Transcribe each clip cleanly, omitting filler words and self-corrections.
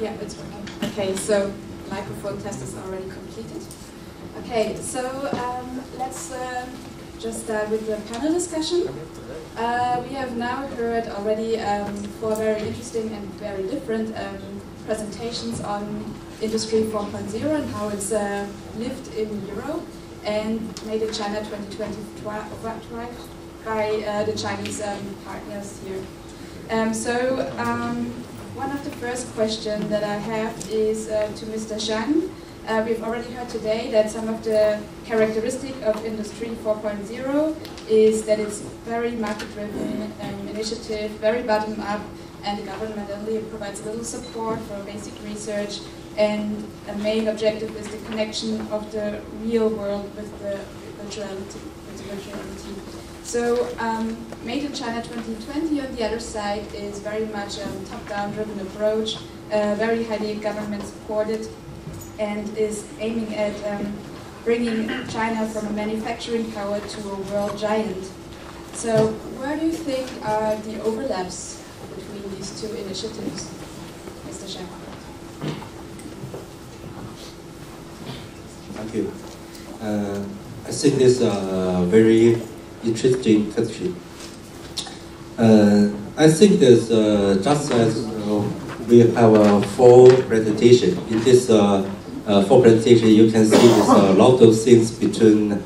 Yeah, it's working. Okay, so microphone test is already completed. Okay, so let's just start with the panel discussion. We have now heard already 4 very interesting and very different presentations on Industry 4.0 and how it's lived in Europe and made in China 2020 by the Chinese partners here. One of the first questions that I have is to Mr. Zhang. We've already heard today that some of the characteristic of Industry 4.0 is that it's very market-driven initiative, very bottom-up, and the government only provides a little support for basic research, and a main objective is the connection of the real world with the virtuality. So, Made in China 2020 on the other side is very much a top-down driven approach, very highly government supported, and is aiming at bringing China from a manufacturing power to a world giant. So, where do you think are the overlaps between these two initiatives, Mr. Zhang? Thank you. I think this is a very interesting question. I think there's just as we have a 4 presentation. In this 4 presentation, you can see there's a lot of things between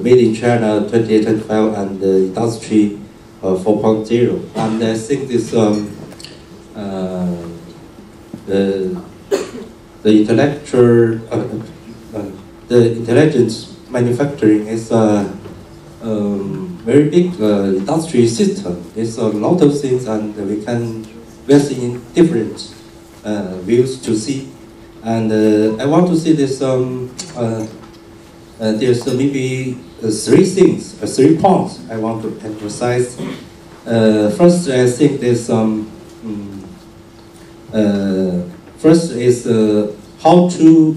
Made in China 2025 and Industry 4.0. And I think this the intelligent manufacturing is a very big industry system. There's a lot of things, and we can see in different views to see. And I want to see this. There's maybe 3 things, 3 points I want to emphasize. First, I think there's first is how to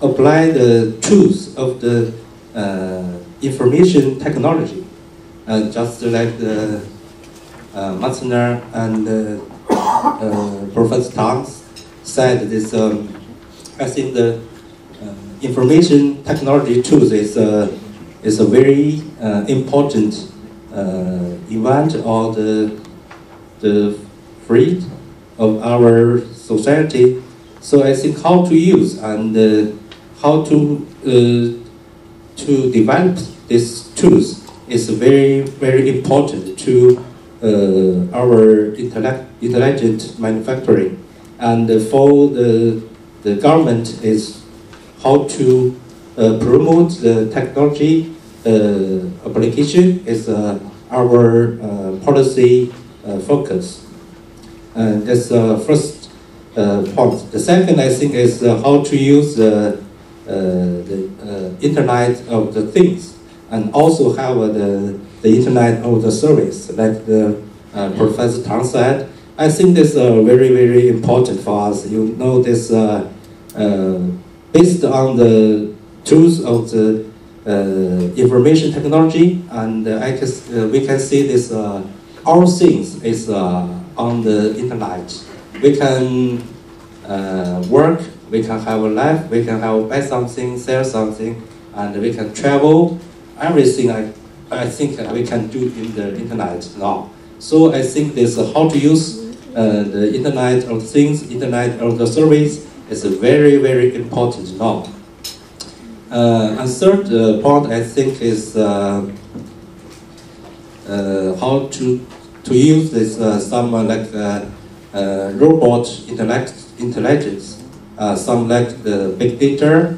apply the tools of the information technology, just like the Matzner and Professor Tang said. This I think the information technology tools is a very important event or the field of our society. So I think how to use and how to develop these tools is very, very important to our intelligent manufacturing. And for the government is how to promote the technology application is our policy focus. And that's the first point. The second, I think, is how to use the Internet of the Things, and also have the Internet of the Service, like the Professor Tang said. I think this is very, very important for us. You know, this based on the tools of the information technology, and we can see this all things is on the Internet. We can work, we can have a life, we can have buy something, sell something, and we can travel. Everything I think we can do in the Internet now. So I think this how to use the Internet of Things, Internet of the Service is very, very important now. And third point I think is how to use this some like robot intelligence, some like the big data,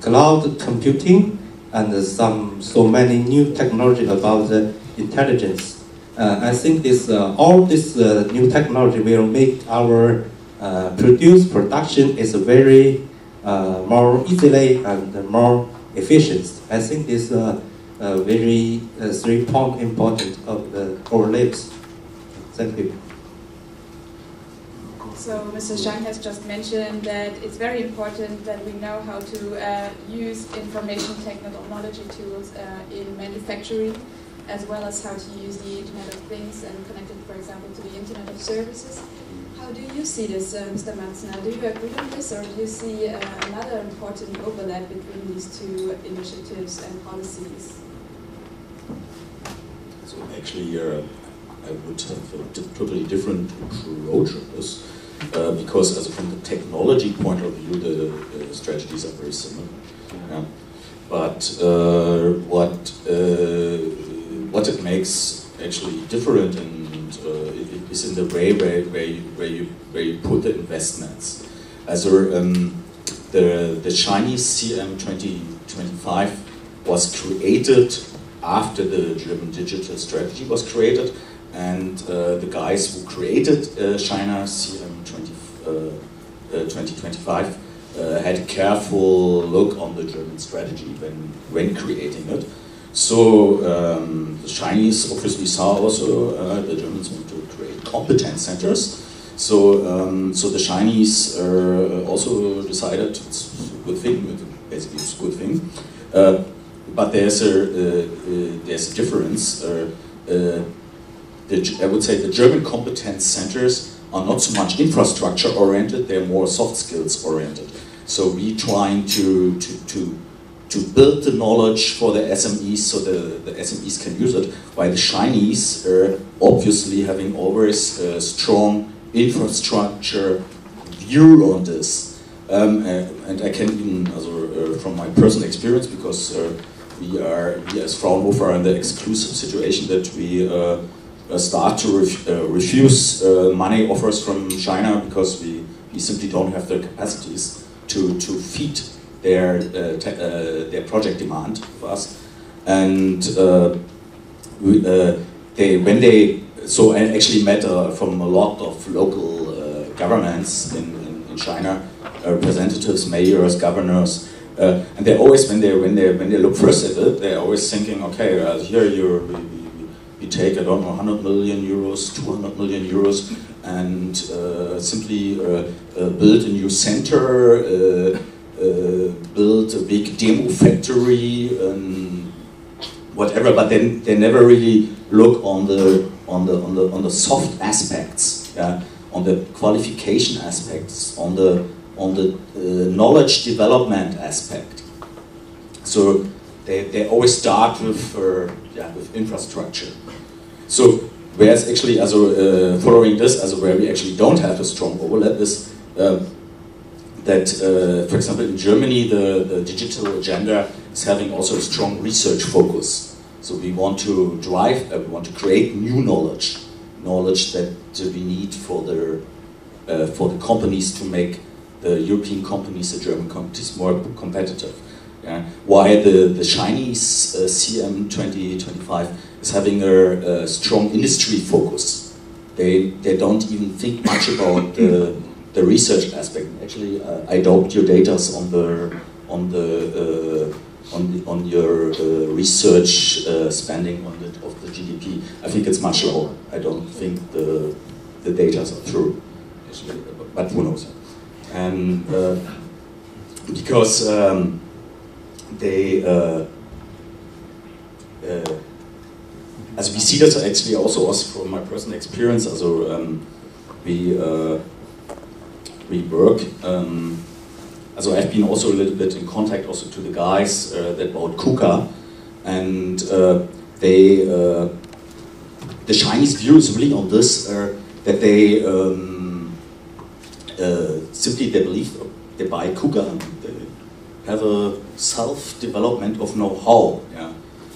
cloud computing, and so many new technology about the intelligence. I think this all this new technology will make our production is very more easily and more efficient. I think this very 3 points important of the overlaps. Thank you. So Mr. Zhang has just mentioned that it's very important that we know how to use information technology tools in manufacturing. as well as how to use the Internet of Things and connect it, for example, to the Internet of Services. How do you see this, Mr. Matzner? Do you agree on this, or do you see another important overlap between these two initiatives and policies? So actually, I would have a totally different approach on this, because as from the technology point of view, the strategies are very similar. Yeah. But what it makes actually different and is in the way where you put the investments. As the Chinese CM 2025 was created after the German digital strategy was created, and the guys who created China CM 2025 had a careful look on the German strategy when creating it. So the Chinese obviously saw also the Germans want to create competence centers. So so the Chinese also decided it's a good thing. Basically, it's a good thing. But there's a difference. I would say the German competence centers are not so much infrastructure oriented; they're more soft skills oriented. So we trying to build the knowledge for the SMEs so the SMEs can use it, while the Chinese are obviously having always a strong infrastructure view on this. And I can even, from my personal experience, because we as Fraunhofer in the exclusive situation that we start to refuse money offers from China because we simply don't have the capacities to feed their project demand of us, and I actually met from a lot of local governments in China, representatives, mayors, governors, and they always when they look first at it, they're always thinking, okay, here we take, I don't know, 100 million euros, 200 million euros, and simply build a new center. Build a big demo factory and whatever, but then they never really look on the soft aspects, yeah, on the qualification aspects, on the knowledge development aspect. So they always start with infrastructure. So whereas actually following this, where we actually don't have a strong overlap is. That, for example, in Germany, the digital agenda is having also a strong research focus. So we want to we want to create new knowledge that we need for the companies to make the European companies, the German companies, more competitive. Yeah. While the Chinese CM 2025 is having a strong industry focus. They don't even think much about the research aspect. Actually, I doubt your data on your research spending of the GDP. I think it's much lower. I don't think the data are true, actually, but who knows? And because as we see that actually also from my personal experience, we work. I've been also a little bit in contact also to the guys that bought KUKA, and the Chinese view is really on this that they simply they believe they buy KUKA, they have a self-development of know-how. Yeah.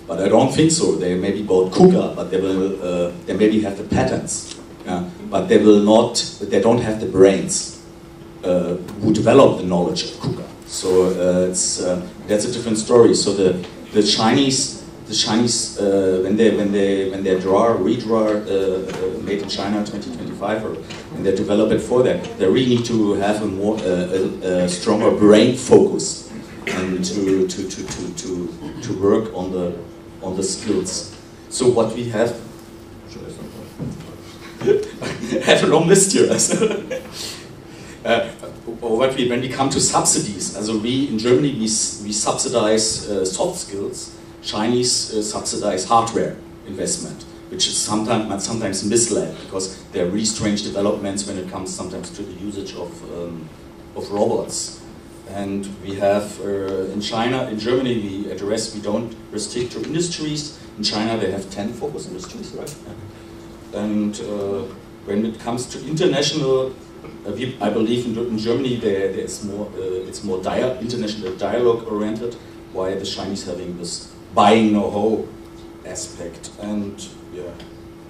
But I don't think so. They maybe bought KUKA, but they will they maybe have the patents, yeah. But they will not. They don't have the brains who develop the knowledge of KUKA. So that's a different story. So the Chinese when they redraw made in China 2025, or when they develop it for that, they really need to have a more a stronger brain focus and to work on the skills. So what we have. I have a long list here. When we come to subsidies, we in Germany we subsidize soft skills. Chinese subsidize hardware. investment, which is sometimes misled, because there are really strange developments when it comes sometimes to the usage of robots. And we have in China, in Germany, we don't restrict to industries. In China, they have 10 focus industries, right? And when it comes to international, I believe in Germany it's more international dialogue oriented. Why the Chinese having this buying know-how aspect, and yeah,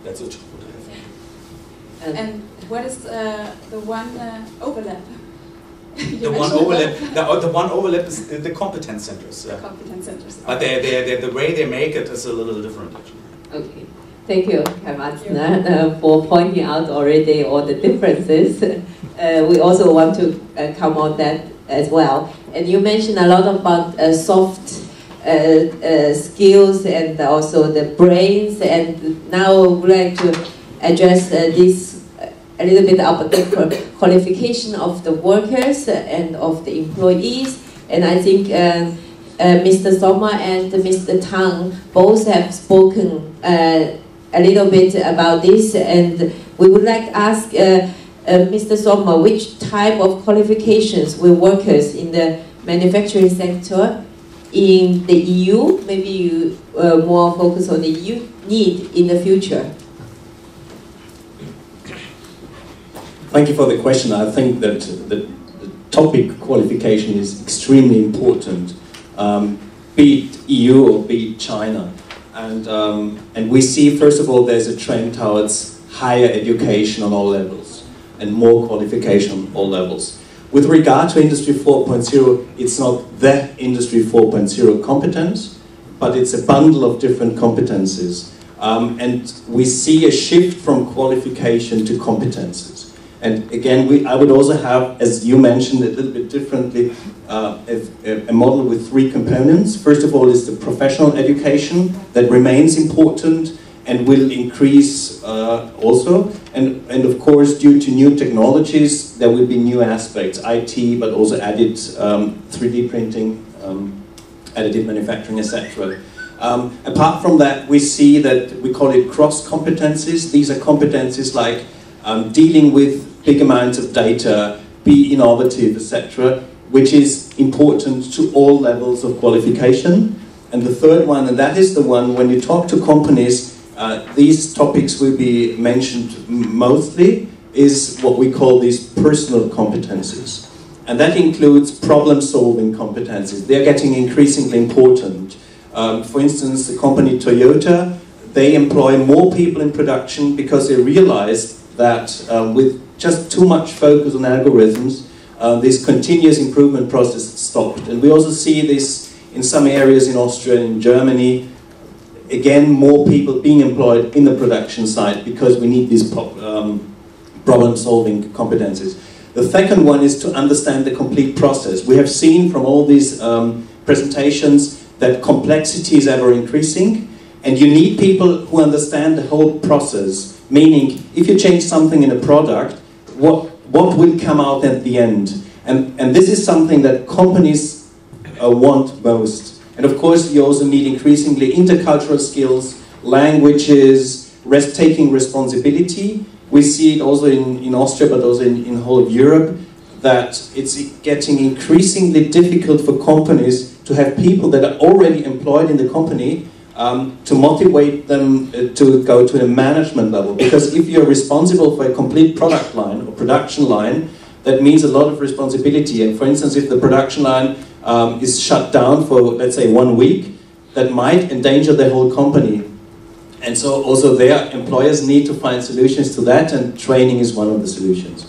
that's it. And what is the one overlap? The one overlap is the competence centers. The competence centers. But the way they make it is a little different, actually. Okay. Thank you, Matzner, for pointing out already all the differences. We also want to come on that as well. And you mentioned a lot about soft skills and also the brains. And now I would like to address this a little bit about the qualification of the workers and of the employees. And I think Mr. Sommer and Mr. Tang both have spoken a little bit about this, and we would like to ask Mr. Sommer, which type of qualifications will workers in the manufacturing sector in the EU, maybe you more focus on the EU, need in the future? Thank you for the question. I think that the topic qualification is extremely important, be it EU or be it China. And we see, first of all, there's a trend towards higher education on all levels and more qualification on all levels. With regard to Industry 4.0, it's not the Industry 4.0 competence, but it's a bundle of different competencies. And we see a shift from qualification to competences. And again, I would also have, as you mentioned a little bit differently, a model with three components. First of all is the professional education that remains important and will increase also. And of course, due to new technologies, there will be new aspects, IT, but also added 3D printing, additive manufacturing, etc. Apart from that, we see that we call it cross competencies. These are competencies like dealing with big amounts of data, be innovative, etc., which is important to all levels of qualification. And the third one, and that is the one when you talk to companies, these topics will be mentioned mostly, is what we call these personal competencies. And that includes problem-solving competencies. They're getting increasingly important. For instance, the company Toyota, they employ more people in production because they realize that with just too much focus on algorithms, this continuous improvement process stopped. And we also see this in some areas in Austria and in Germany. Again, more people being employed in the production side because we need these problem-solving competencies. The second one is to understand the complete process. We have seen from all these presentations that complexity is ever increasing, and you need people who understand the whole process. Meaning, if you change something in a product, what will come out at the end? And this is something that companies want most. And of course, you also need increasingly intercultural skills, languages, taking responsibility. We see it also in Austria, but also in whole of Europe, that it's getting increasingly difficult for companies to have people that are already employed in the company to motivate them to go to a management level. Because if you're responsible for a complete product line or production line, that means a lot of responsibility. And for instance, if the production line is shut down for, let's say, 1 week, that might endanger the whole company. And so also their employers need to find solutions to that, and training is one of the solutions.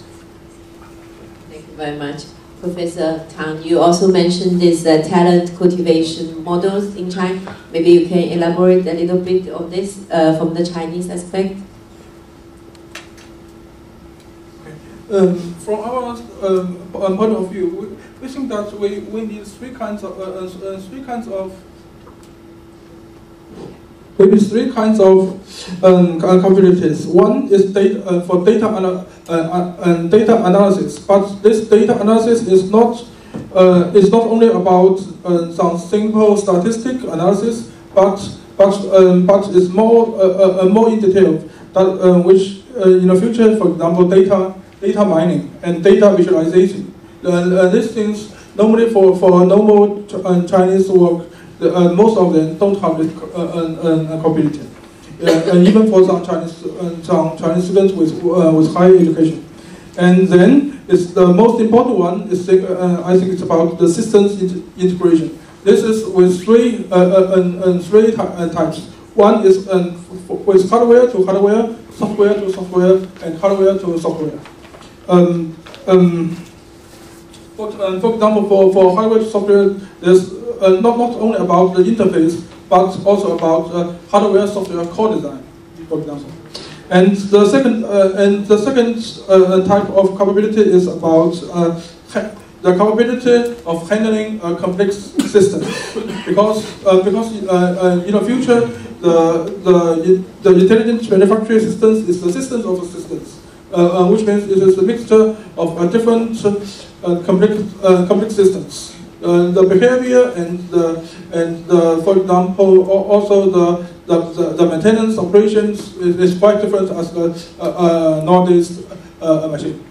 Thank you very much. Professor Tang, you also mentioned these talent cultivation models in China. Maybe you can elaborate a little bit on this from the Chinese aspect? From our point of view, we think that we need three kinds of competencies. One is for data analysis, but this data analysis is not only about some simple statistic analysis, but but it's more in detail. That which in the future, for example, data mining and data visualization. These things normally for normal Chinese work, most of them don't have this capability. And even for some Chinese students with higher education. And then it's the most important one is I think it's about the systems integration. This is with three types. One is with hardware to hardware, software to software, and hardware to software. For example, for hardware to software, there's not only about the interface, but also about hardware software core design, for example. And the second type of capability is about the capability of handling complex systems, because in the future the intelligent manufacturing systems is the systems of systems, which means it is a mixture of different complex systems. The behavior and for example also the maintenance operations is quite different as the nowadays machine.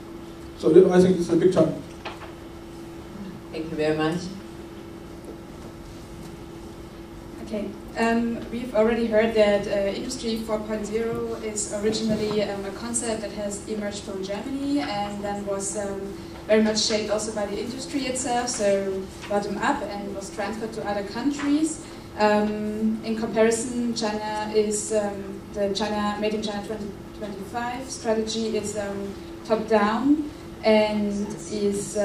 So I think it's a big challenge. Thank you very much. Okay, we've already heard that Industry 4.0 is originally a concept that has emerged from Germany and then was very much shaped also by the industry itself, so bottom up, and was transferred to other countries. In comparison, China is the China Made in China 2025 strategy is top down and is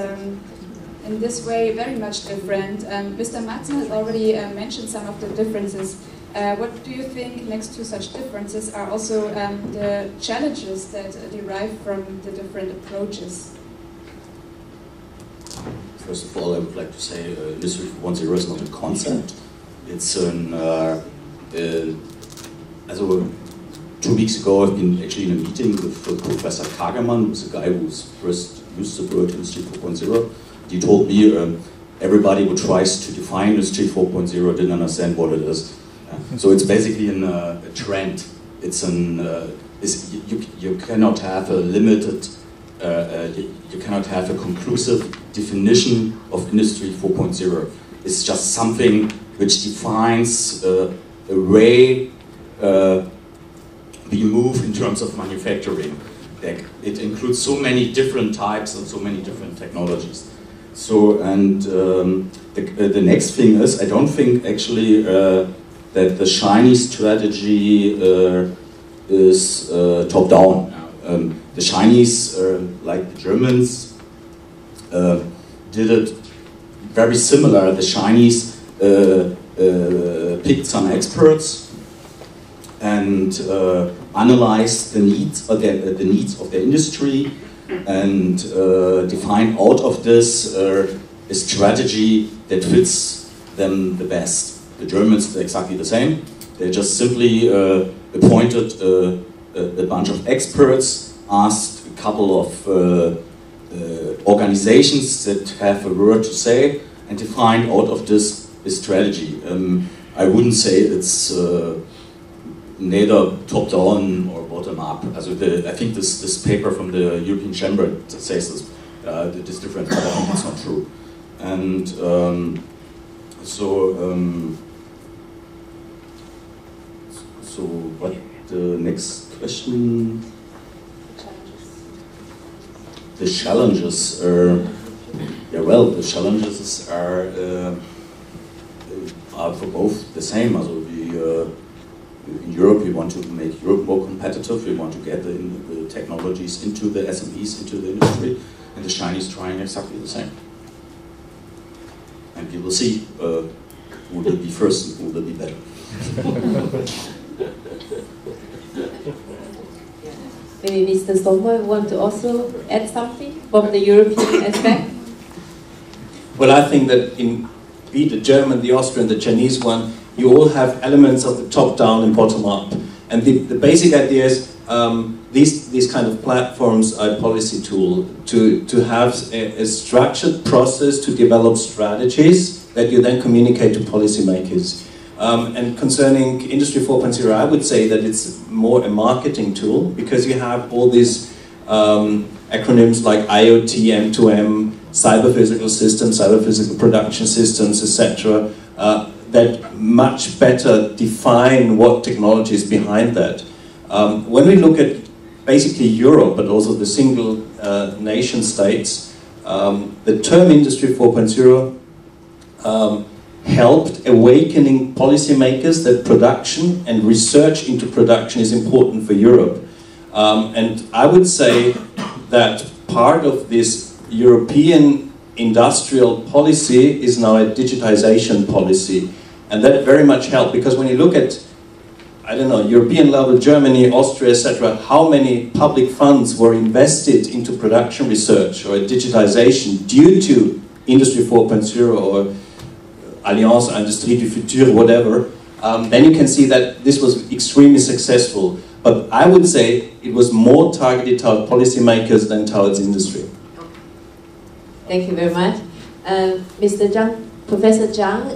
in this way very much different. Mr. Matzner has already mentioned some of the differences. What do you think next to such differences are also the challenges that derive from the different approaches? First of all, I would like to say Industry 4.0 is not a concept. It's an, also 2 weeks ago I've been actually in a meeting with Professor Kagermann, who's a guy who's first used the word Industry 4.0. He told me everybody who tries to define Industry 4.0 didn't understand what it is. So it's basically a trend. It's an, you cannot have a limited, you cannot have a conclusive definition of Industry 4.0. It's just something which defines a way we move in terms of manufacturing. It includes so many different types and so many different technologies. So, and the next thing is, I don't think actually that the Chinese strategy is top-down. The Chinese, like the Germans, did it very similar. The Chinese picked some experts and analyzed the needs of their industry and defined out of this a strategy that fits them the best. The Germans did exactly the same. They just simply appointed a bunch of experts, asked a couple of organizations that have a word to say, and defined out of this strategy. I wouldn't say it's neither top-down or bottom-up. I think this paper from the European Chamber says this difference, but I think it's not true. And so what the next question? The challenges are, yeah, well, the challenges are for both the same. Also, in Europe, we want to make Europe more competitive. We want to get the technologies into the SMEs, into the industry, and the Chinese trying exactly the same. And we will see who will be first and who will be better. Maybe Mr. Sommer want to also add something from the European aspect? Well, I think that in be the German, the Austrian, the Chinese one, you all have elements of the top-down and bottom-up. And the basic idea is these kind of platforms are a policy tool to have a structured process to develop strategies that you then communicate to policymakers. And concerning Industry 4.0, I would say that it's more a marketing tool, because you have all these acronyms like IoT, M2M, cyber-physical systems, cyber-physical production systems, etc., that much better define what technology is behind that. When we look at basically Europe, but also the single nation states, the term Industry 4.0 helped awakening policymakers that production and research into production is important for Europe. And I would say that part of this European industrial policy is now a digitization policy. And that very much helped, because when you look at, I don't know, European level, Germany, Austria, etc., how many public funds were invested into production research or digitization due to Industry 4.0 or Alliance Industrie du Futur, whatever, then you can see that this was extremely successful. But I would say it was more targeted towards policymakers than towards industry. Thank you very much. Mr. Zhang, Professor Zhang,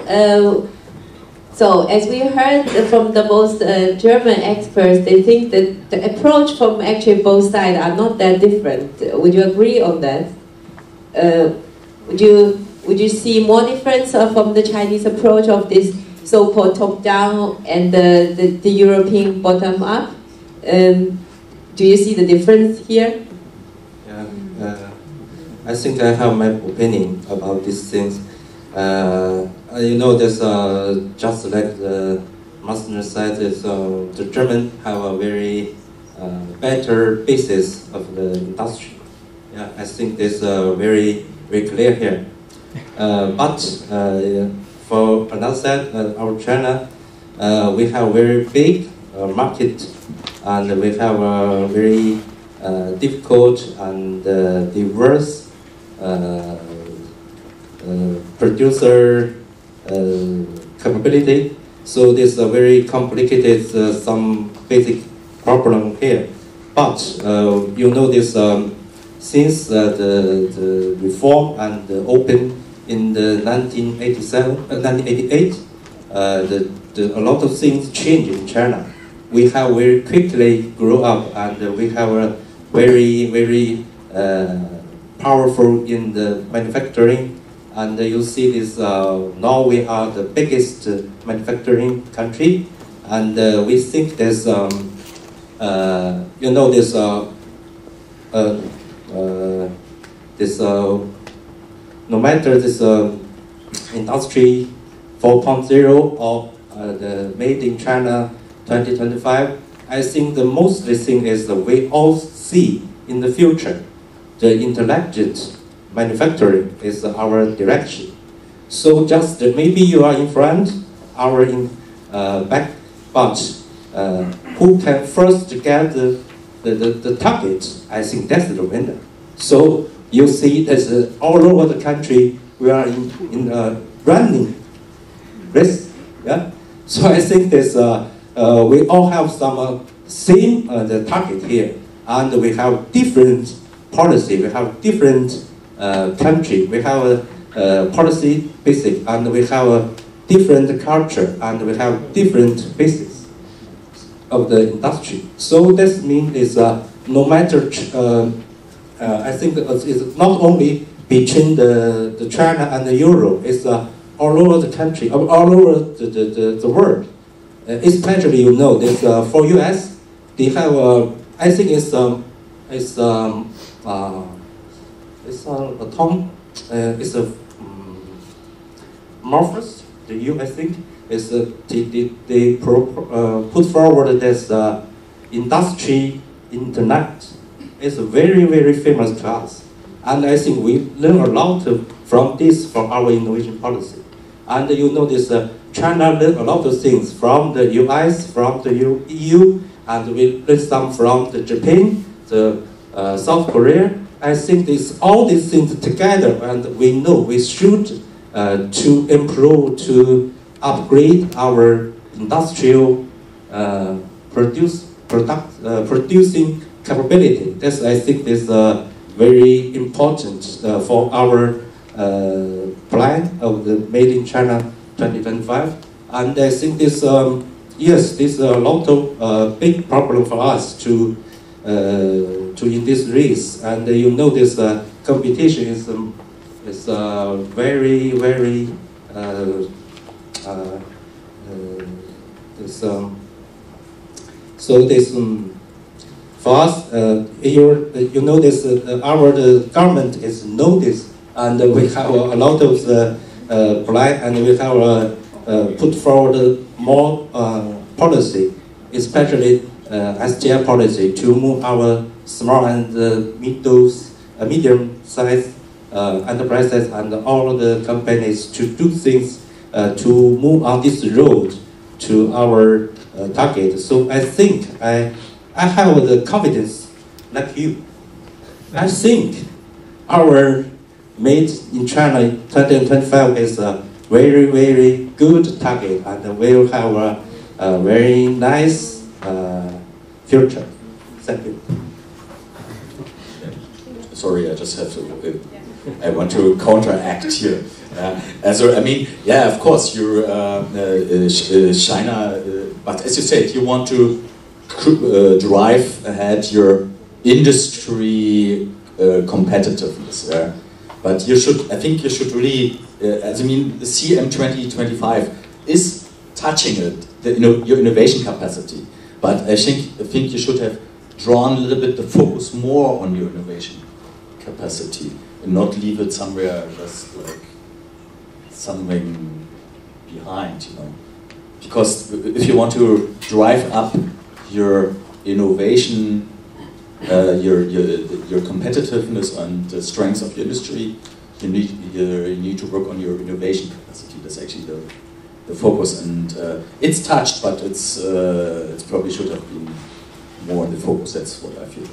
so as we heard from the most German experts, they think that the approach from actually both sides are not that different. Would you agree on that? Would you see more difference from the Chinese approach of this so-called top-down and the European bottom-up? Do you see the difference here? Yeah, I think I have my opinion about these things. You know, there's just like the Matzner said, the Germans have a very better basis of the industry. Yeah, I think this very clear here. But for another side, our China, we have very big market, and we have a very difficult and diverse producer capability. So there's a very complicated some basic problem here. But you know this since the reform and open in the 1988, a lot of things changed in China. We have very quickly grow up, and we have a very powerful in the manufacturing. And you see this, now we are the biggest manufacturing country, and we think there's, you know, this, no matter this industry 4.0 or the Made in China 2025, I think the mostly thing is that we all see in the future the intelligent manufacturing is our direction. So just maybe you are in front, our in back, but who can first get the target? I think that's the winner. So you see that all over the country we are in running race. Yeah. So I think this we all have some same the target here, and we have different policy. We have different country. We have a policy basic, and we have a different culture, and we have different basis of the industry. So this means is no matter I think it's not only between the China and the Euro. It's all over the country, all over the world. Especially, you know, this for US, they have I think it's a Morphos, the EU, I think, is they put forward this industry internet. It's very famous to us, and I think we learn a lot from this for our innovation policy. And you know this, China learned a lot of things from the US, from the EU, and we learned some from the Japan, the South Korea. I think this all these things together, and we know we should to improve, to upgrade our industrial producing capability. That's, I think, is very important for our plan of the Made in China 2025. And I think this, yes, this is a lot of big problem for us to in this race. And you know this competition is very, very so this for us, you know this our government is noticed, and we have a lot of plan, and we have put forward more policy, especially SGI policy, to move our small and medium-sized enterprises and all the companies to do things to move on this road to our target. So I think I have the confidence like you. I think our Made in China 2025 is a very, very good target, and we will have a very nice future. Thank you. Sorry, I just have to. I want to counteract here. So I mean, yeah, of course, you're China, but as you said, you want to drive ahead your industry competitiveness. But you should, I think, you should really, as I mean, the CM 2025 is touching it, your innovation capacity. But I think you should have drawn a little bit the focus more on your innovation capacity and not leave it somewhere just like something behind, Because if you want to drive up your innovation, your competitiveness and the strengths of your industry, you need to work on your innovation capacity. That's actually the focus, and it's touched, but it's probably should have been more in the focus. That's what I feel.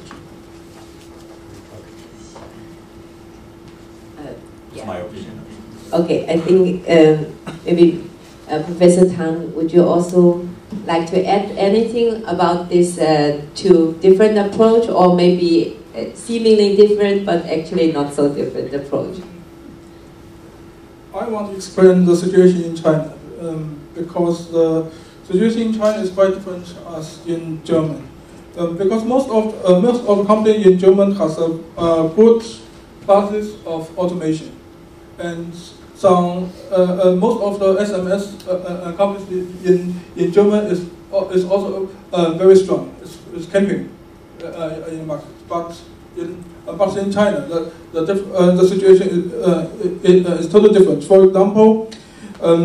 That's my opinion. Okay, I think maybe Professor Tang, would you also like to add anything about this two different approach, or maybe seemingly different but actually not so different approach? I want to explain the situation in China because the situation in China is quite different as in Germany. Because most of the company in Germany has a good basis of automation, and some most of the SMS companies in Germany is also very strong. It's camping in the market, but in China the situation is totally different. For example,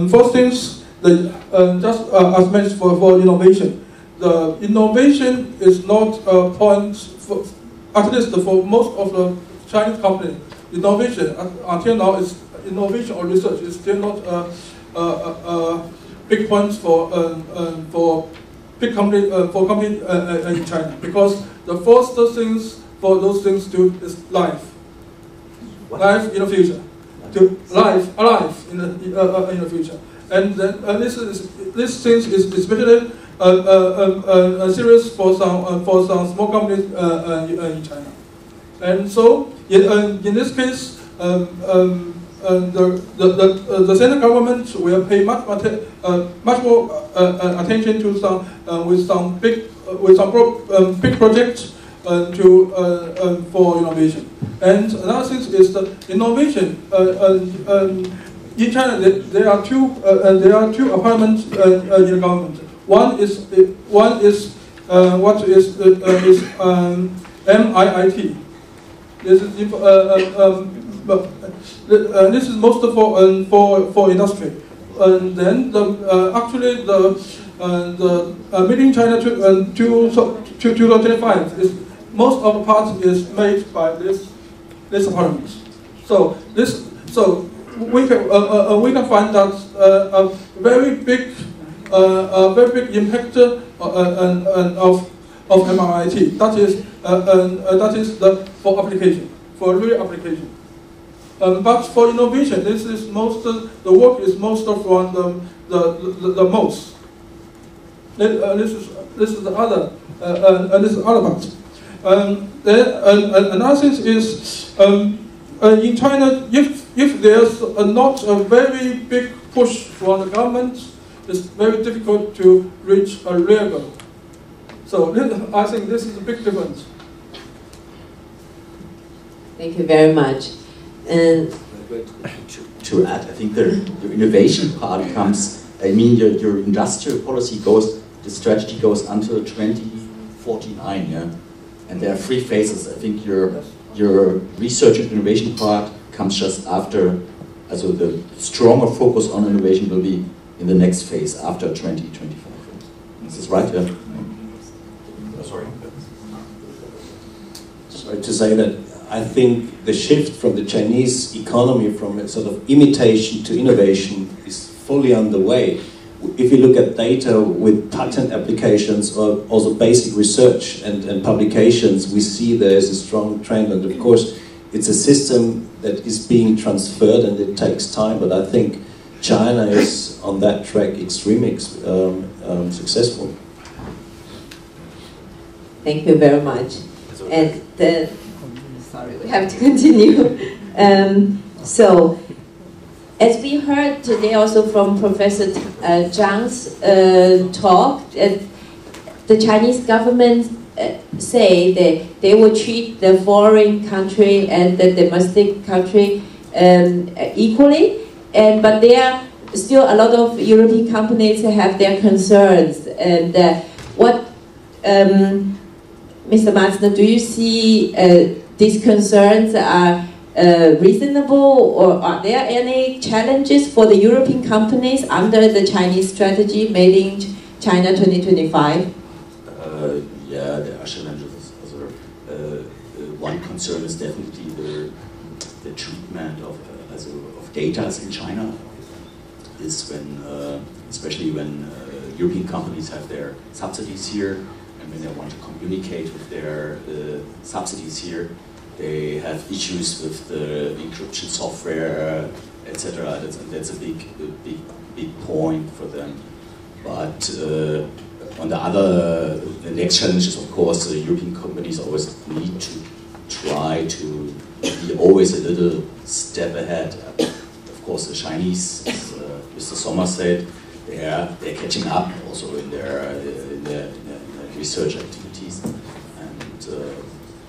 first things, just as mentioned for innovation, the innovation is not a point for, at least for most of the Chinese companies. Innovation until now is innovation or research is still not a big point for big company in China, because the first things for those things to is life in the future, alive in the future, and then this thing is especially serious for some small companies in China, and so in this case. The central government will pay much more attention to some big projects for innovation. And another thing is the innovation. In China, there are two apartments in the government. One is MIIT. This is most for industry, and then actually the Made in China 2025 is most of the parts is made by this apartment. So we can find that a very big impact of MIIT. That is for application, for real application. But for innovation, this is the work is most of the most. This is the other this is other part. Then another thing is in China, if there's not a very big push from the government it's very difficult to reach a real goal. So I think this is a big difference. Thank you very much. And to add, I think the innovation part comes, I mean, your industrial policy goes, the strategy goes until 2049, yeah? And there are 3 phases. I think your research and innovation part comes just after, so the stronger focus on innovation will be in the next phase, after 2025. Is this right? Yeah? Sorry. Sorry to say that I think the shift from the Chinese economy from a sort of imitation to innovation is fully underway. If you look at data with patent applications or also basic research and publications, we see there's a strong trend, and of course it's a system that is being transferred and it takes time, but I think China is on that track extremely successful. thank you very much. And sorry, we have to continue. So, as we heard today also from Professor Zhang's talk, the Chinese government say that they will treat the foreign country and the domestic country equally, but there are still a lot of European companies have their concerns. And what, Mr. Matzner, do you see these concerns are reasonable, or are there any challenges for the European companies under the Chinese strategy made in China 2025? Yeah, there are challenges. Also, one concern is definitely the treatment of data in China. Is when, especially when European companies have their subsidies here, and when they want to communicate with their subsidies here, they have issues with the encryption software, etc. That's a big point for them. But on the next challenge is, of course, European companies always need to try to be always a little step ahead. Of course, the Chinese, as Mr. Sommer said, they're catching up also in their research activities, and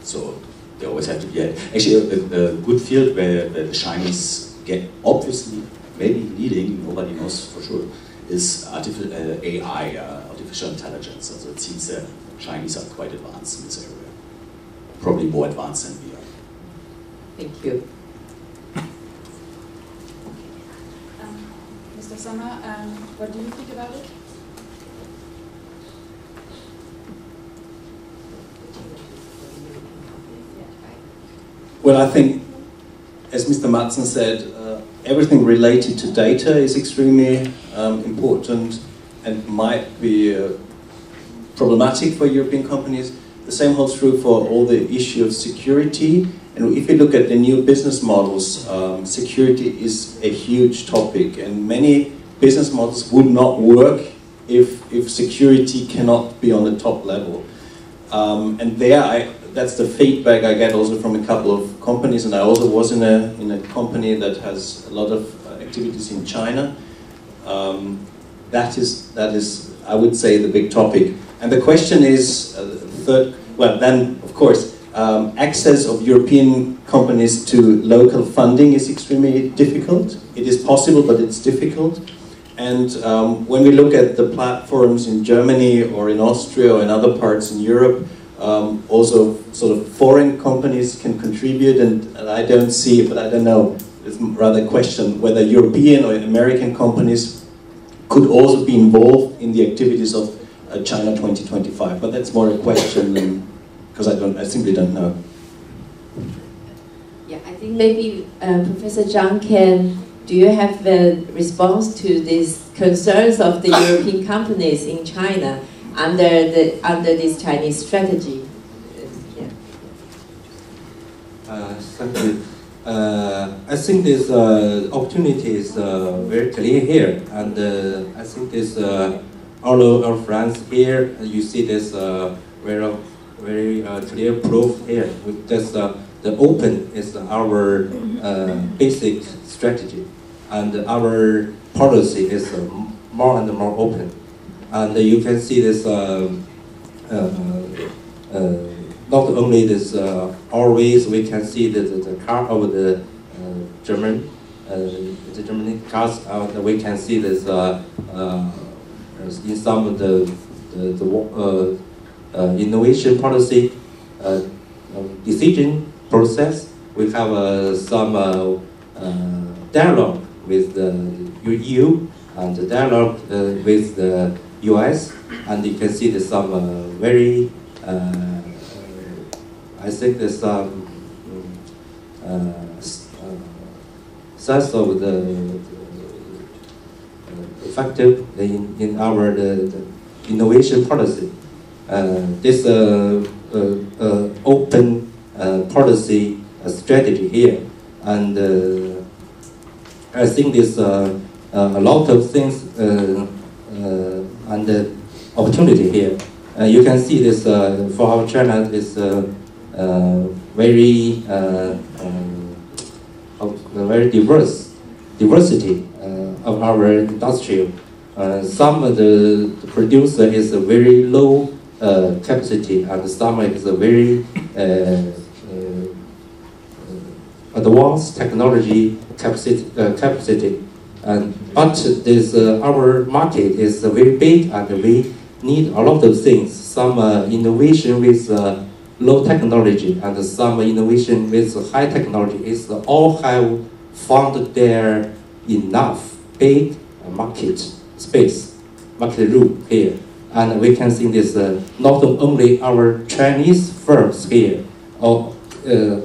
so they always have to be actually a good field where the Chinese get obviously maybe leading. Nobody knows for sure. Is AI, artificial intelligence. So it seems that Chinese are quite advanced in this area, probably more advanced than we are. Thank you. Mr. Sommer, what do you think about it? Well, I think, as Mr. Matzner said, everything related to data is extremely important and might be problematic for European companies. The same holds true for all the issue of security. And if you look at the new business models, security is a huge topic, and many business models would not work if security cannot be on the top level. And that's the feedback I get also from a couple of companies, and I also was in a company that has a lot of activities in China. That is, I would say, the big topic. And the question is, then, of course, access of European companies to local funding is extremely difficult. It is possible, but it's difficult. And when we look at the platforms in Germany or in Austria or in other parts in Europe, also sort of foreign companies can contribute, and I don't see it, but I don't know, it's rather a question whether European or American companies could also be involved in the activities of China 2025, but that's more a question than, because I simply don't know. Yeah, I think maybe Professor Zhang do you have a response to these concerns of the European companies in China under this Chinese strategy? Thank you. I think this opportunity is very clear here, and I think this all of our friends here, you see this very clear proof here. That's the open is our basic strategy, and our policy is more and more open. And you can see this not only this always we can see the car of the German cars. We can see this in some of the innovation policy decision process. We have some dialogue with the EU and the dialogue with the US, and you can see there's some very I think there's some sense of the effective in our the innovation policy. This open policy strategy here, and I think there's a lot of things and opportunity here. You can see this for our China is very diversity of our industry. Some of the producer is a very low capacity, and some is a very advanced technology capacity. But this our market is very big, and we need a lot of things. Some innovation with low technology, and some innovation with high technology. Is all have found there enough big market space, market room here. And we can see this not only our Chinese firms here, or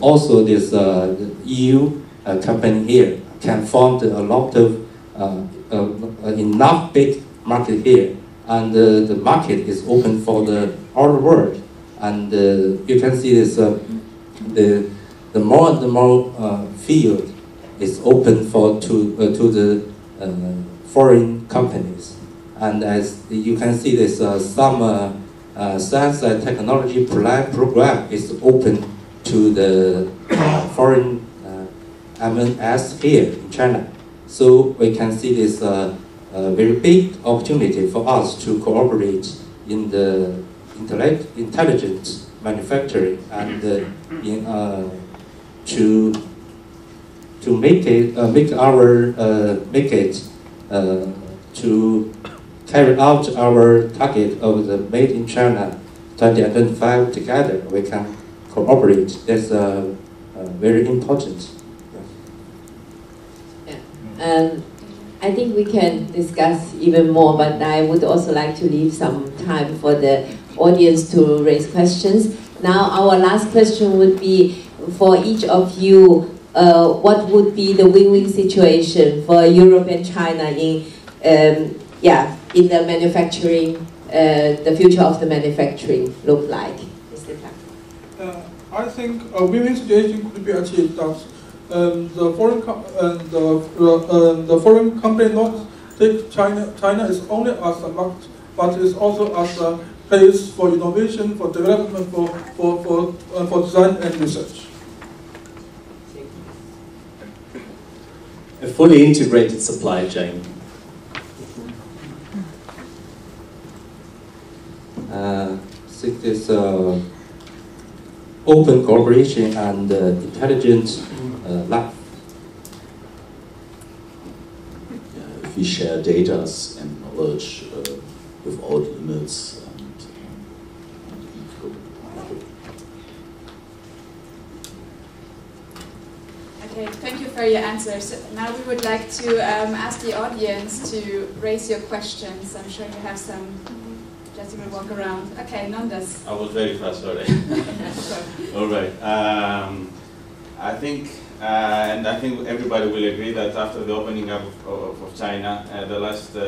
also this EU company here can find a lot of enough big market here, and the market is open for the all world. And you can see this the more and more field is open to the foreign companies. And as you can see, this some science and technology program is open to the foreign MNS here in China. So we can see this very big opportunity for us to cooperate in the intelligent manufacturing, and to make it to carry out our target of the Made in China 2025 together. We can cooperate. That's very important. Yeah. I think we can discuss even more, but I would also like to leave some time for the audience to raise questions. Now, our last question would be for each of you. What would be the win-win situation for Europe and China in the manufacturing, the future of the manufacturing look like? Mr. Tang. I think a win-win situation could be achieved that the foreign company not take China is only as a market, but is also as a place for innovation, for development, for design and research. A fully integrated supply chain. I think this open cooperation and intelligent life. If we share data and knowledge without limits and equal. Okay, thank you for your answers. Now we would like to ask the audience to raise your questions. I'm sure you have some. Jessie will walk around. Okay, Nandas. I was very fast, sorry. All right. I think everybody will agree that after the opening up of China, the last 2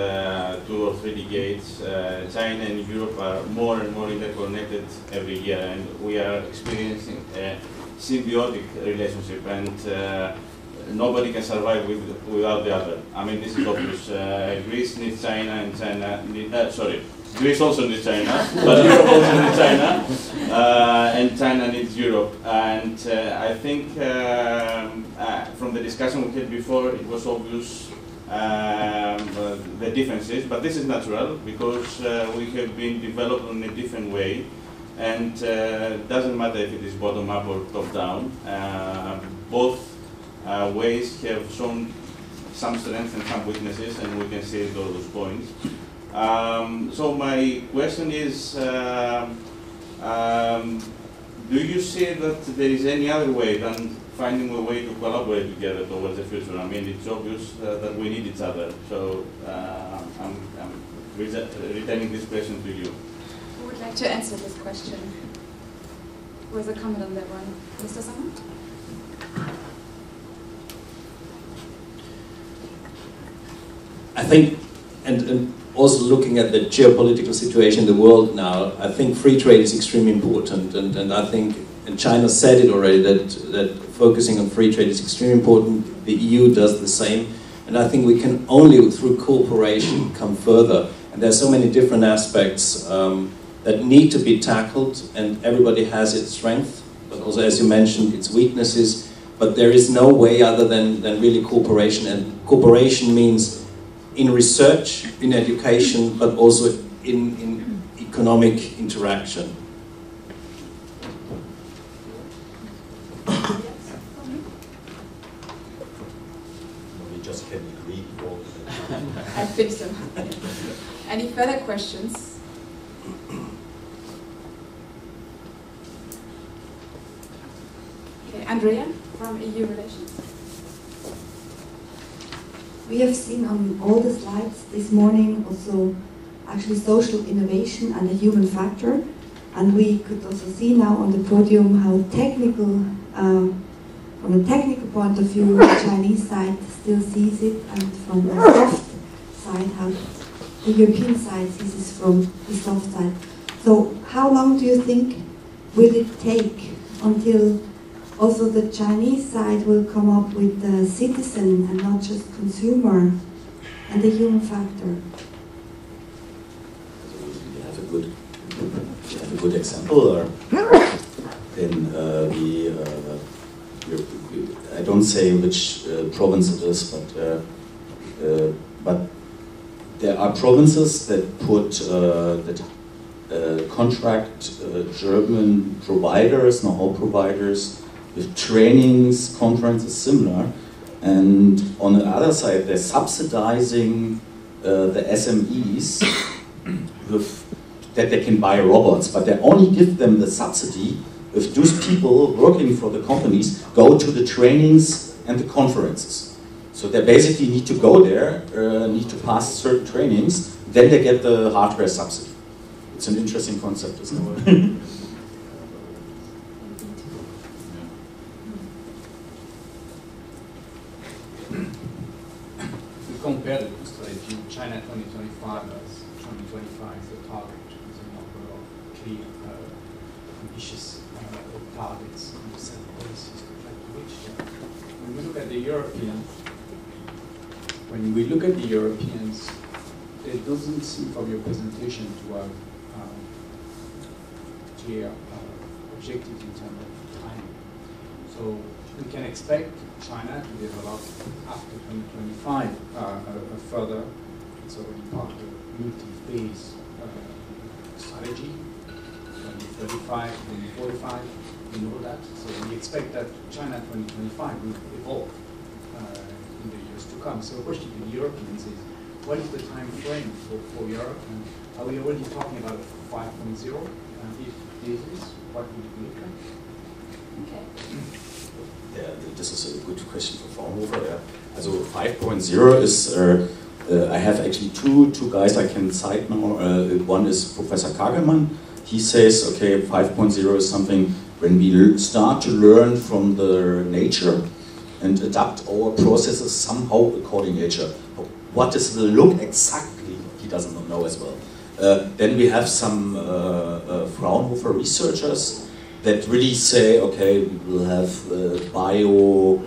or 3 decades, China and Europe are more and more interconnected every year, and we are experiencing a symbiotic relationship, and nobody can survive without the other. I mean, this is obvious. Greece needs China, and China needs, Greece also needs China, but Europe also needs China, and China needs Europe. And I think from the discussion we had before, it was obvious the differences, but this is natural because we have been developed in a different way, and it doesn't matter if it is bottom up or top down. Both ways have shown some strengths and some weaknesses, and we can see those points. So my question is, do you see that there is any other way than finding a way to collaborate together towards the future? I mean, it's obvious that we need each other. So I'm returning this question to you. Who would like to answer this question? Who has a comment on that one? Mr. Sommer? I think, and also looking at the geopolitical situation in the world now, I think free trade is extremely important, and I think, and China said it already, that focusing on free trade is extremely important. The EU does the same, and I think we can only through cooperation come further. And there are so many different aspects that need to be tackled, and everybody has its strength, but also, as you mentioned, its weaknesses. But there is no way other than really cooperation, and cooperation means in research, in education, but also in economic interaction. We just can agree. I think so. Any further questions? Okay, Andrea from EU Relations. We have seen on all the slides this morning also actually social innovation and the human factor, and we could also see now on the podium how technical, from a technical point of view, the Chinese side still sees it, and from the soft side, how the European side sees it from the soft side. So how long do you think will it take until also the Chinese side will come up with the citizen and not just consumer and the human factor? We have a good example. I don't say which province it is, but there are provinces that put contract German providers, know-how providers, with trainings, conferences similar, and on the other side they're subsidizing the SMEs that they can buy robots, but they only give them the subsidy if those people working for the companies go to the trainings and the conferences. So they basically need to go there, need to pass certain trainings, then they get the hardware subsidy. It's an interesting concept, isn't it? Compare the strategy, China 2025 as 2025 the target is a number of clear, ambitious targets and set policies to try to reach them. When we look at the Europeans, it doesn't seem from your presentation to have clear objectives in terms of time. So we can expect China to develop after 2025 a further, it's already part of the multi-phase strategy, 2035, 2045, we know that. So we expect that China 2025 will evolve in the years to come. So the question to the Europeans is, what is the time frame for Europe? And are we already talking about 5.0? If this is, what would it look like? Okay. Yeah, this is a good question for Fraunhofer. Yeah. Also 5.0 is, I have actually two guys I can cite now. One is Professor Kagelmann. He says, okay, 5.0 is something when we start to learn from the nature and adapt our processes somehow according to nature. What is the look exactly? He doesn't know as well. Then we have some Fraunhofer researchers that really say, okay, we will have bio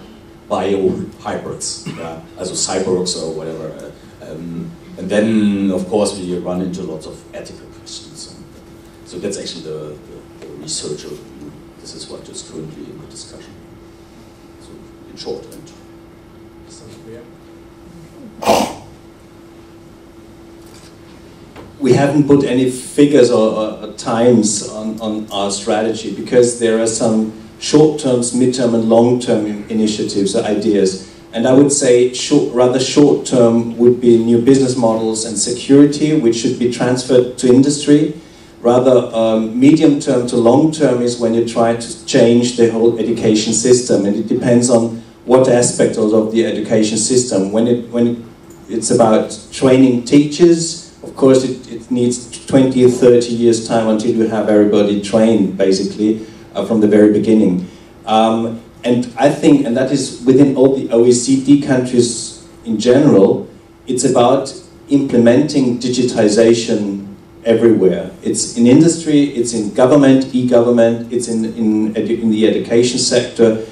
hybrids, yeah, also cyborgs or whatever. And then, of course, we run into lots of ethical questions. So that's actually the researcher view. This is what is currently in the discussion. So in short, and we haven't put any figures or times on our strategy because there are some short-term, mid-term and long-term initiatives or ideas. And I would say rather short-term would be new business models and security, which should be transferred to industry. Rather medium-term to long-term is when you try to change the whole education system, and it depends on what aspect of the education system. When it's about training teachers, of course it needs 20 or 30 years time until you have everybody trained, basically, from the very beginning. And I think, and that is within all the OECD countries in general, it's about implementing digitization everywhere. It's in industry, it's in government, e-government, it's in the education sector.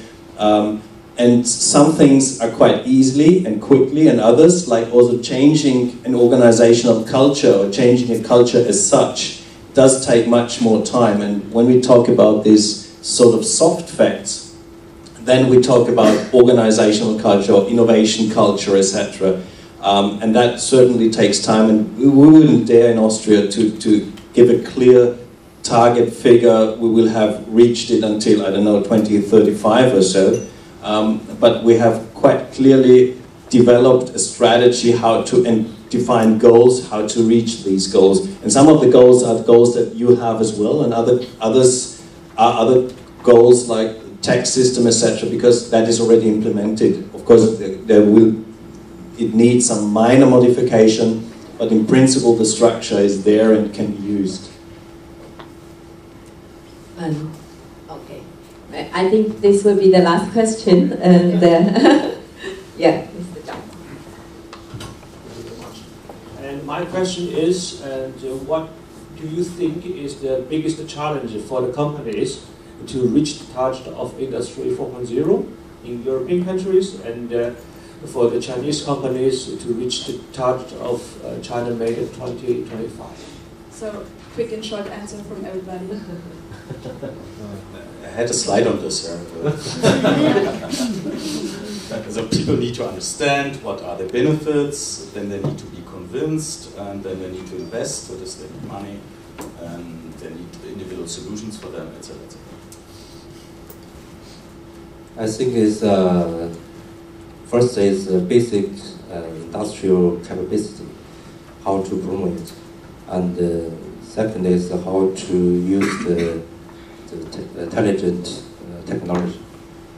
And some things are quite easily and quickly, and others, like also changing an organizational culture or changing a culture as such, does take much more time. And when we talk about these sort of soft facts, then we talk about organizational culture, or innovation culture, etc. And that certainly takes time, and we wouldn't dare in Austria to give a clear target figure. We will have reached it until, I don't know, 2035 or so. But we have quite clearly developed a strategy how to, and define goals, how to reach these goals. And some of the goals are goals that you have as well, and others are other goals like tax system, etc., because that is already implemented. Of course, it needs some minor modification, but in principle the structure is there and can be used. Okay, I think this will be the last question. And yeah, Mr. Zhang. Thank you very much. And my question is, what do you think is the biggest challenge for the companies to reach the target of Industry 4.0 in European countries, and for the Chinese companies to reach the target of China Made in 2025? So, quick and short answer from everybody. I had a slide on this. So people need to understand what are the benefits, then they need to be convinced, and then they need to invest, so they need money, and they need individual solutions for them, etc. etc. I think it's first is basic industrial capacity, how to promote it, and second is how to use the intelligent technology,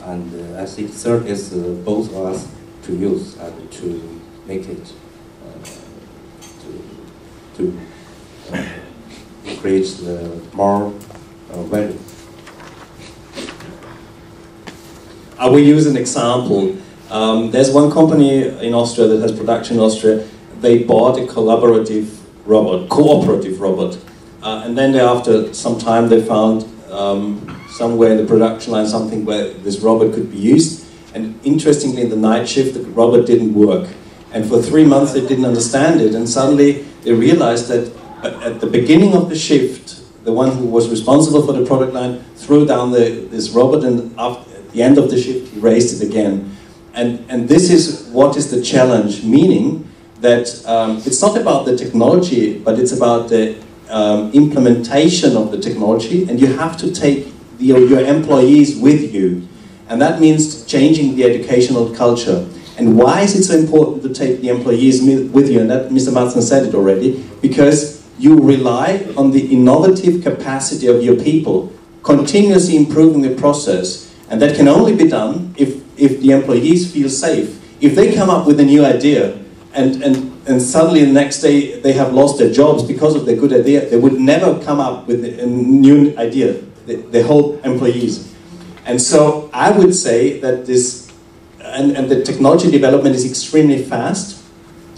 and I think third is both of us to use and to make it to create more value. I will use an example. There's one company in Austria that has production in Austria. They bought a cooperative robot. And then after some time they found somewhere in the production line something where this robot could be used. And interestingly, in the night shift, the robot didn't work. And for 3 months they didn't understand it. And suddenly they realized that at the beginning of the shift, the one who was responsible for the product line threw down this robot, and after the end of the shift, he raised it again. And this is what is the challenge, meaning that it's not about the technology, but it's about the implementation of the technology, and you have to take your employees with you. And that means changing the educational culture. And why is it so important to take the employees with you? And that Mr. Matzner said it already, because you rely on the innovative capacity of your people, continuously improving the process. And that can only be done if the employees feel safe. If they come up with a new idea and suddenly the next day they have lost their jobs because of their good idea, they would never come up with a new idea, the whole employees. And so I would say that this, and the technology development is extremely fast,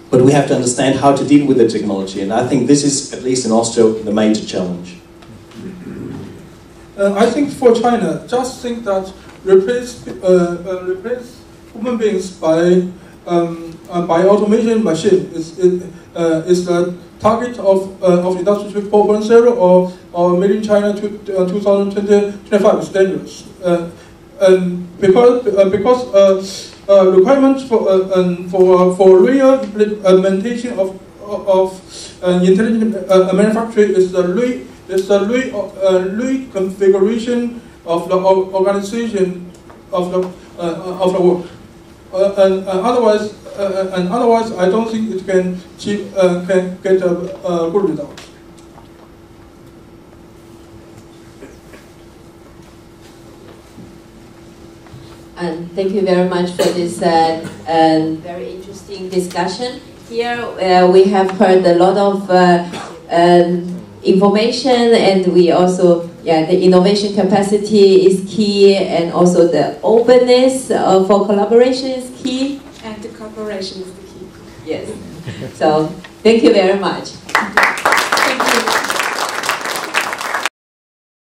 but we have to understand how to deal with the technology. And I think this is, at least in Austria, the major challenge. I think for China, just think that replace human beings by automation machine is the target of Industry 4.0 or Made in China 2025 is dangerous. Because requirements for real implementation of intelligent manufacturing is the reconfiguration of the organization of the work. And otherwise, I don't think it can get a good result. And thank you very much for this very interesting discussion. Here we have heard a lot of information, and we also, the innovation capacity is key, and also the openness for collaboration is key. And the cooperation is the key. Yes. So thank you very much.